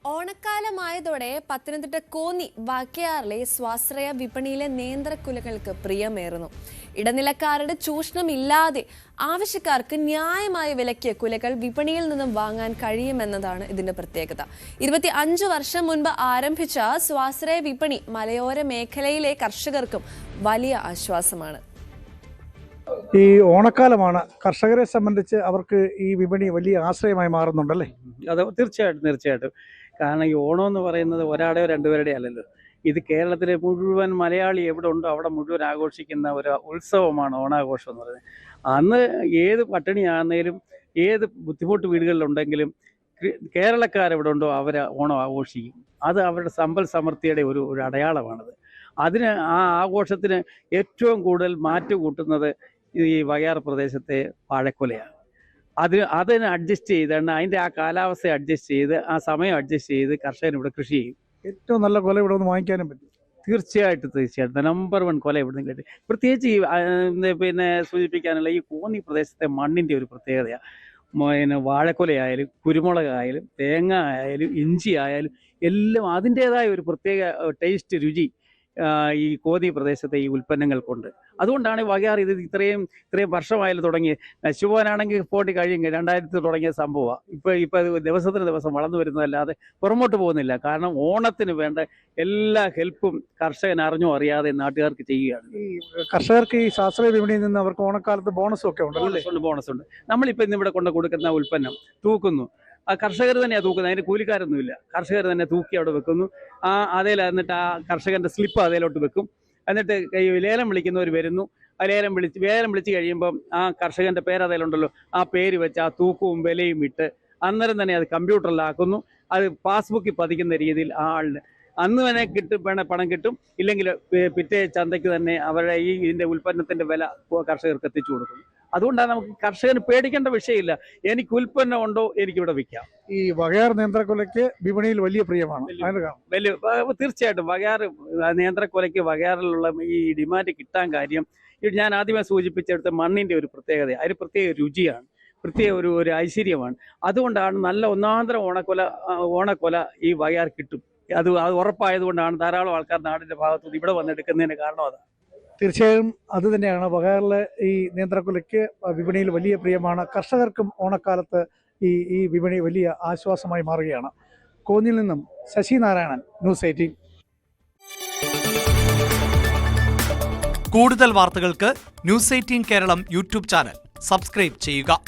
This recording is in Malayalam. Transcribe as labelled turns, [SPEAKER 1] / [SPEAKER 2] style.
[SPEAKER 1] ഓണക്കാലമായതോടെ പത്തനംതിട്ട കോന്നി വാക്കയാറിലെ സ്വാശ്രയ വിപണിയിലെ നേന്ത്രക്കുലകൾക്ക് പ്രിയമേറുന്നു. ഇടനിലക്കാരുടെ ചൂഷണമില്ലാതെ ആവശ്യക്കാർക്ക് ന്യായമായ വിലയ്ക്ക് കുലകൾ വിപണിയിൽ നിന്നും വാങ്ങാൻ കഴിയുമെന്നതാണ് ഇതിന്റെ പ്രത്യേകത. 25 വർഷം മുൻപ് ആരംഭിച്ച സ്വാശ്രയ വിപണി മലയോര മേഖലയിലെ കർഷകർക്കും വലിയ ആശ്വാസമാണ്.
[SPEAKER 2] ഈ ഓണക്കാലമാണ്, കർഷകരെ സംബന്ധിച്ച് അവർക്ക് ഈ വിപണി വലിയ ആശ്രയമായി മാറുന്നുണ്ടല്ലേ?
[SPEAKER 3] അത് തീർച്ചയായിട്ടും. കാരണം ഈ ഓണം എന്ന് പറയുന്നത് ഒരാടെയോ രണ്ടുപേരുടെ അല്ലല്ലോ. ഇത് കേരളത്തിലെ മുഴുവൻ മലയാളി എവിടെ ഉണ്ടോ അവിടെ മുഴുവൻ ആഘോഷിക്കുന്ന ഒരു ഉത്സവമാണ് ഓണാഘോഷം എന്ന് പറയുന്നത്. അന്ന് ഏത് പട്ടിണിയാണെങ്കിലും ഏത് ബുദ്ധിമുട്ട് വീടുകളിലുണ്ടെങ്കിലും കേരളക്കാരെവിടെ ഉണ്ടോ അവർ ഓണം ആഘോഷിക്കും. അത് അവരുടെ സമ്പൽ സമൃദ്ധിയുടെ ഒരു അടയാളമാണത്. അതിന് ആ ആഘോഷത്തിന് ഏറ്റവും കൂടുതൽ മാറ്റുകൂട്ടുന്നത് ഈ വകയാർ പ്രദേശത്തെ വാഴക്കുലയാണ്. അതിനെ അഡ്ജസ്റ്റ് ചെയ്താണ്, അതിൻ്റെ ആ കാലാവസ്ഥ അഡ്ജസ്റ്റ് ചെയ്ത് ആ സമയം അഡ്ജസ്റ്റ് ചെയ്ത് കർഷകൻ ഇവിടെ കൃഷി ചെയ്യും.
[SPEAKER 2] ഏറ്റവും നല്ല കൊല ഇവിടെ ഒന്ന് വാങ്ങിക്കാനും പറ്റും.
[SPEAKER 3] തീർച്ചയായിട്ടും നമ്പർ 1 കൊല ഇവിടെ നിന്ന് കിട്ടി. പ്രത്യേകിച്ച് ഈ സൂചിപ്പിക്കാനുള്ള ഈ കോന്നി പ്രദേശത്തെ മണ്ണിൻ്റെ ഒരു പ്രത്യേകതയാണ്. വാഴക്കൊലയായാലും കുരുമുളകായാലും തേങ്ങ ആയാലും ഇഞ്ചി ആയാലും എല്ലാം അതിൻ്റേതായ ഒരു പ്രത്യേക ടേസ്റ്റ് രുചി ഈ കോന്നി പ്രദേശത്തെ ഈ ഉൽപ്പന്നങ്ങൾക്കുണ്ട്. അതുകൊണ്ടാണ് വകയാർ ഇത് ഇത്രയും വർഷമായാലും തുടങ്ങി. നശിച്ചുപോകാനാണെങ്കിൽ പോട്ടി കഴിയും 2000 തുടങ്ങിയ സംഭവമാണ്. ഇപ്പം ദിവസത്തിന് ദിവസം വളർന്നു വരുന്നതല്ലാതെ പുറമോട്ട് പോകുന്നില്ല. കാരണം ഓണത്തിന് വേണ്ട എല്ലാ ഹെൽപ്പും കർഷകൻ അറിഞ്ഞോ അറിയാതെ നാട്ടുകാർക്ക് ചെയ്യുകയാണ്.
[SPEAKER 2] ഈ കർഷകർക്ക് ഈ ശാസ്ത്രീയ വിപണിയിൽ നിന്ന് അവർക്ക് ഓണക്കാലത്ത് ബോണസും ഒക്കെ ഉണ്ട്.
[SPEAKER 3] ബോണസ് ഉണ്ട്. നമ്മളിപ്പോൾ ഇന്നിവിടെ കൊണ്ട് കൊടുക്കുന്ന ഉൽപ്പന്നം തൂക്കുന്നു, ആ കർഷകർ തന്നെയാണ് തൂക്കുന്നത്. അതിന് കൂലിക്കാരൊന്നുമില്ല. കർഷകർ തന്നെ തൂക്കി അവിടെ വെക്കുന്നു. എന്നിട്ട് ആ കർഷകന്റെ സ്ലിപ്പ് അതിലോട്ട് വെക്കും. എന്നിട്ട് ലേലം വിളിക്കുന്നവർ വരുന്നു. ആ ലേലം വിളിച്ച് കഴിയുമ്പം ആ കർഷകന്റെ പേര് അതിലുണ്ടല്ലോ, ആ പേര് വെച്ച് ആ തൂക്കവും വിലയും ഇട്ട് അന്നേരം തന്നെ അത് കമ്പ്യൂട്ടറിലാക്കുന്നു. അത് പാസ്ബുക്കിൽ പതിക്കുന്ന രീതിയിൽ ആ ആളിന് അന്ന് തന്നെ പണം കിട്ടും. ഇല്ലെങ്കിൽ പിറ്റേ ചന്തയ്ക്ക് തന്നെ അവരുടെ ഇതിന്റെ ഉൽപ്പന്നത്തിന്റെ വില കർഷകർക്ക് എത്തിച്ചു കൊടുക്കുന്നു. അതുകൊണ്ടാണ് നമുക്ക് കർഷകന് പേടിക്കേണ്ട വിഷയമില്ല. എനിക്ക് ഉൽപ്പന്നം ഉണ്ടോ, എനിക്കിവിടെ വിൽക്കാം.
[SPEAKER 2] ഈ വകയാർ നേന്ത്രക്കൊലയ്ക്ക് വിപണിയിൽ വലിയ പ്രിയമാണ്.
[SPEAKER 3] തീർച്ചയായിട്ടും വകയാർ നേന്ത്രക്കൊലയ്ക്ക് വകയാറിലുള്ള ഈ ഡിമാൻഡ് കിട്ടാൻ കാര്യം ഞാൻ ആദ്യമേ സൂചിപ്പിച്ചെടുത്ത മണ്ണിന്റെ ഒരു പ്രത്യേകത, അതിന് പ്രത്യേക രുചിയാണ്, പ്രത്യേക ഒരു ഐശ്വര്യമാണ്. അതുകൊണ്ടാണ് നല്ല ഒന്നാന്തരം ഓണക്കൊല ഈ വകയാർ കിട്ടും. അത് ഉറപ്പായതുകൊണ്ടാണ് ധാരാളം ആൾക്കാർ നാടിന്റെ ഭാഗത്തുനിന്ന് ഇവിടെ വന്നെടുക്കുന്നതിന് കാരണം അതാണ്.
[SPEAKER 2] തീർച്ചയായും അത് തന്നെയാണ്. വകയാറിലെ ഈ നേന്ത്രക്കൊലയ്ക്ക് വിപണിയിൽ വലിയ പ്രിയമാണ്. കർഷകർക്കും ഓണക്കാലത്ത് ഈ വിപണി വലിയ ആശ്വാസമായി മാറുകയാണ്. കോന്നിയിൽ നിന്നും ശശി നാരായണൻ, ന്യൂസ് 18.
[SPEAKER 4] കൂടുതൽ വാർത്തകൾക്ക് news 18 Keralam YouTube channel subscribe ചെയ്യുക.